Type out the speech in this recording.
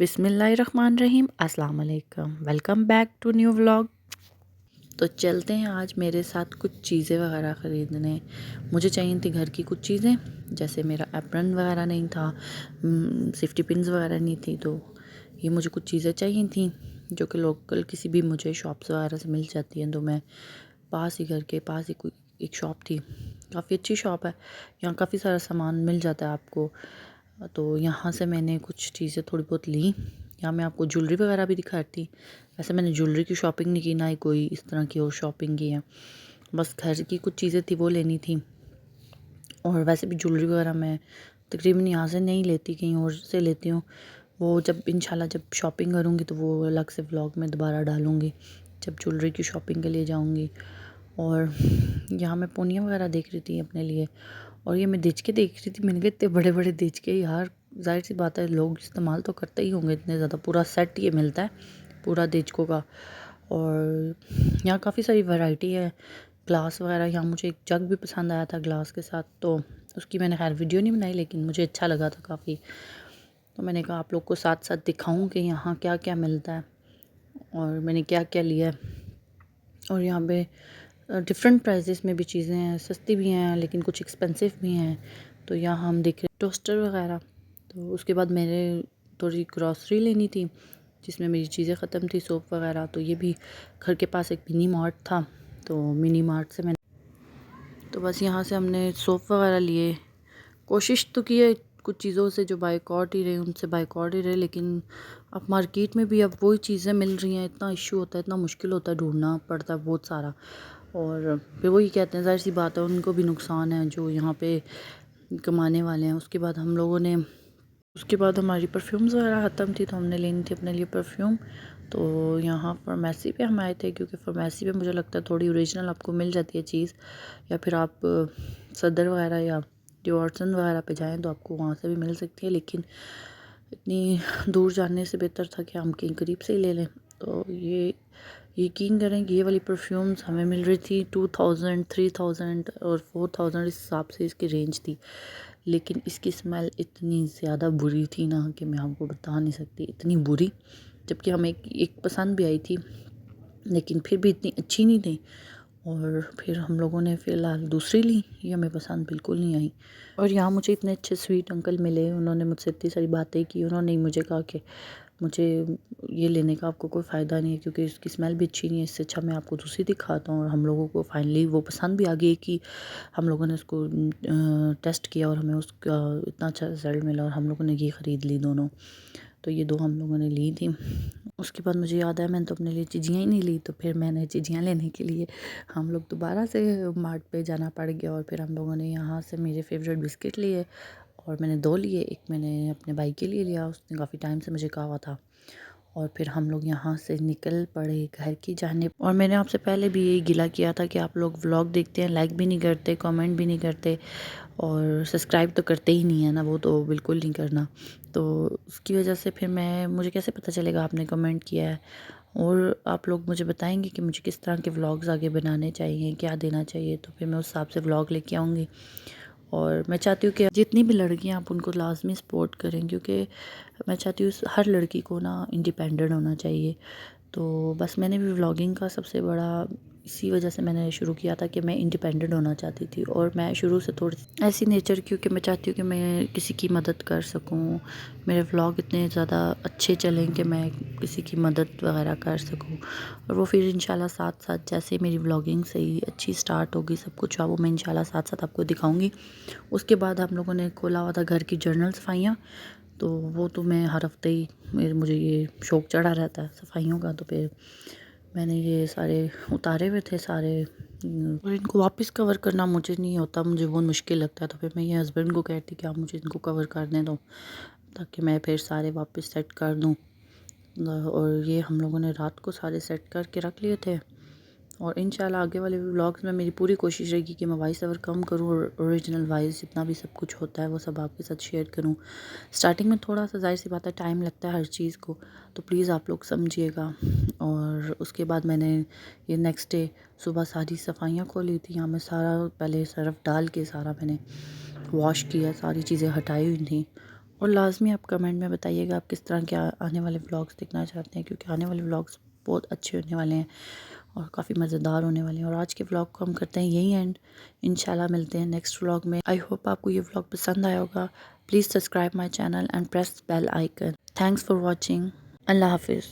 बिस्मिल्लाहिर्रहमानिर्रहीम, अस्सलाम वालेकुम। Welcome back to new vlog. तो चलते हैं आज मेरे साथ कुछ चीज़ें वगैरह ख़रीदने। मुझे चाहिए थी घर की कुछ चीज़ें, जैसे मेरा एप्रन वगैरह नहीं था, सेफ्टी पिन्स वगैरह नहीं थी, तो ये मुझे कुछ चीज़ें चाहिए थी जो कि लोकल किसी भी मुझे शॉप्स वगैरह से मिल जाती हैं। तो मैं पास ही घर के पास ही कोई एक शॉप थी, काफ़ी अच्छी शॉप है, यहाँ काफ़ी सारा सामान मिल जाता है आपको। तो यहाँ से मैंने कुछ चीज़ें थोड़ी बहुत ली। यहाँ मैं आपको ज्वेलरी वगैरह भी दिखाती। वैसे मैंने ज्वेलरी की शॉपिंग नहीं की, ना ही कोई इस तरह की और शॉपिंग की है, बस घर की कुछ चीज़ें थी वो लेनी थी। और वैसे भी ज्वेलरी वगैरह मैं तकरीबन यहाँ से नहीं लेती, कहीं और से लेती हूँ। वो जब इंशाल्लाह जब शॉपिंग करूँगी तो वो अलग से व्लॉग में दोबारा डालूँगी, जब ज्वेलरी की शॉपिंग के लिए जाऊँगी। और यहाँ मैं पूनियाँ वगैरह देख रही थी अपने लिए, और ये मैं देच के देख रही थी। मैंने कहा इतने बड़े बड़े देच के, यार जाहिर सी बात है लोग इस्तेमाल तो करते ही होंगे इतने ज़्यादा। पूरा सेट ये मिलता है पूरा देचकों का। और यहाँ काफ़ी सारी वैरायटी है। ग्लास वगैरह, यहाँ मुझे एक जग भी पसंद आया था ग्लास के साथ, तो उसकी मैंने खैर वीडियो नहीं बनाई, लेकिन मुझे अच्छा लगा था काफ़ी। तो मैंने कहा आप लोग को साथ साथ दिखाऊं कि यहाँ क्या क्या मिलता है और मैंने क्या क्या लिया है। और यहाँ पे डिफरेंट प्राइजेस में भी चीज़ें हैं, सस्ती भी हैं लेकिन कुछ एक्सपेंसिव भी हैं। तो यहाँ हम देख रहे हैं टोस्टर वगैरह। तो उसके बाद मैंने थोड़ी ग्रॉसरी लेनी थी जिसमें मेरी चीज़ें ख़त्म थी, सोप वगैरह। तो ये भी घर के पास एक मिनी मार्ट था, तो मिनी मार्ट से मैंने तो बस यहाँ से हमने सोप वगैरह लिए। कोशिश तो की है कुछ चीज़ों से जो बाइकआउट ही रहे उनसे बाइकआउट ही रहे, लेकिन अब मार्केट में भी अब वही चीज़ें मिल रही हैं। इतना इशू होता है, इतना मुश्किल होता है, ढूंढना पड़ता है बहुत सारा। और फिर वही कहते हैं, जाहिर सी बात है उनको भी नुकसान है जो यहाँ पे कमाने वाले हैं। उसके बाद हम लोगों ने उसके बाद हमारी परफ्यूम्स वगैरह ख़त्म थी, तो हमने लेनी थी अपने लिए परफ्यूम। तो यहाँ फार्मेसी पे हम आए थे, क्योंकि फार्मेसी पे मुझे लगता है थोड़ी ओरिजिनल आपको मिल जाती है चीज़। या फिर आप सदर वगैरह या जॉर्सन वगैरह पे जाएं तो आपको वहाँ से भी मिल सकती है, लेकिन इतनी दूर जाने से बेहतर था कि हम कहीं करीब से ही ले लें। तो ये यकीन करें कि ये वाली परफ्यूम्स हमें मिल रही थी 2000, 3000 और 4000, इस हिसाब से इसकी रेंज थी। लेकिन इसकी स्मेल इतनी ज़्यादा बुरी थी ना कि मैं आपको बता नहीं सकती, इतनी बुरी। जबकि हमें एक पसंद भी आई थी, लेकिन फिर भी इतनी अच्छी नहीं थी। और फिर हम लोगों ने फ़िलहाल दूसरी ली, ये हमें पसंद बिल्कुल नहीं आई। और यहाँ मुझे इतने अच्छे स्वीट अंकल मिले, उन्होंने मुझसे इतनी सारी बातें की। उन्होंने मुझे कहा कि मुझे ये लेने का आपको कोई फ़ायदा नहीं है, क्योंकि इसकी स्मेल भी अच्छी नहीं है, इससे अच्छा मैं आपको दूसरी दिखाता हूँ। और हम लोगों को फाइनली वो पसंद भी आ गई कि हम लोगों ने उसको टेस्ट किया और हमें उसका इतना अच्छा रिज़ल्ट मिला, और हम लोगों ने ये ख़रीद ली दोनों। तो ये दो हम लोगों ने ली थी। उसके बाद मुझे याद आया मैंने तो अपने लिए चीज़ियाँ ही नहीं ली, तो फिर मैंने चीज़ियाँ लेने के लिए हम लोग दोबारा से मार्ट पे जाना पड़ गया। और फिर हम लोगों ने यहाँ से मेरे फेवरेट बिस्किट लिए, और मैंने दो लिए, एक मैंने अपने भाई के लिए लिया, उसने काफ़ी टाइम से मुझे कहा हुआ था। और फिर हम लोग यहाँ से निकल पड़े घर की जानिब। और मैंने आपसे पहले भी यही गिला किया था कि आप लोग व्लॉग देखते हैं, लाइक भी नहीं करते, कमेंट भी नहीं करते, और सब्सक्राइब तो करते ही नहीं है ना, वो तो बिल्कुल नहीं करना। तो उसकी वजह से फिर मुझे कैसे पता चलेगा आपने कमेंट किया है। और आप लोग मुझे बताएंगे कि मुझे किस तरह के व्लॉग्स आगे बनाने चाहिए, क्या देना चाहिए, तो फिर मैं उस हिसाब से व्लॉग लेके आऊँगी। और मैं चाहती हूँ कि जितनी भी लड़कियाँ आप उनको लाजमी सपोर्ट करें, क्योंकि मैं चाहती हूँ हर लड़की को ना इंडिपेंडेंट होना चाहिए। तो बस मैंने भी व्लॉगिंग का सबसे बड़ा इसी वजह से मैंने शुरू किया था कि मैं इंडिपेंडेंट होना चाहती थी। और मैं शुरू से थोड़ी ऐसी नेचर, क्योंकि मैं चाहती हूँ कि मैं किसी की मदद कर सकूँ, मेरे व्लॉग इतने ज़्यादा अच्छे चलें कि मैं किसी की मदद वगैरह कर सकूँ। और वो फिर इंशाल्लाह साथ साथ जैसे मेरी व्लॉगिंग सही अच्छी स्टार्ट होगी सब कुछ, वो मैं इंशाल्लाह साथ साथ आपको दिखाऊँगी। उसके बाद हम लोगों ने खोला हुआ था घर की जर्नल सफाइयाँ, तो वो तो मैं हर हफ्ते ही मुझे ये शौक़ चढ़ा रहता है सफाइयों का। तो फिर मैंने ये सारे उतारे हुए थे सारे, और इनको वापस कवर करना मुझे नहीं होता, मुझे बहुत मुश्किल लगता है। तो फिर मैं ये हस्बैंड को कहती कि आप मुझे इनको कवर करने दो, ताकि मैं फिर सारे वापस सेट कर दूँ। और ये हम लोगों ने रात को सारे सेट करके रख लिए थे। और इंशाल्लाह आगे वाले व्लॉग्स में मेरी पूरी कोशिश रहेगी कि मैं वॉइस ओवर कम करूँ, और ओरिजिनल वॉइस जितना भी सब कुछ होता है वो सब आपके साथ शेयर करूँ। स्टार्टिंग में थोड़ा सा जाहिर सी बात है टाइम लगता है हर चीज़ को, तो प्लीज़ आप लोग समझिएगा। और उसके बाद मैंने ये नेक्स्ट डे सुबह सारी सफाइयाँ खोली थी। यहाँ मैं सारा पहले सर्फ डाल के सारा मैंने वॉश किया, सारी चीज़ें हटाई हुई थी। और लाज़मी आप कमेंट में बताइएगा आप किस तरह के आने वाले व्लॉग्स देखना चाहते हैं, क्योंकि आने वाले व्लॉग्स बहुत अच्छे होने वाले हैं और काफ़ी मज़ेदार होने वाले हैं। और आज के व्लॉग को हम करते हैं यही एंड। इंशाल्लाह मिलते हैं नेक्स्ट व्लॉग में। आई होप आपको ये व्लॉग पसंद आया होगा। Please subscribe my channel and press bell icon. Thanks for watching. अल्लाह हाफिज़।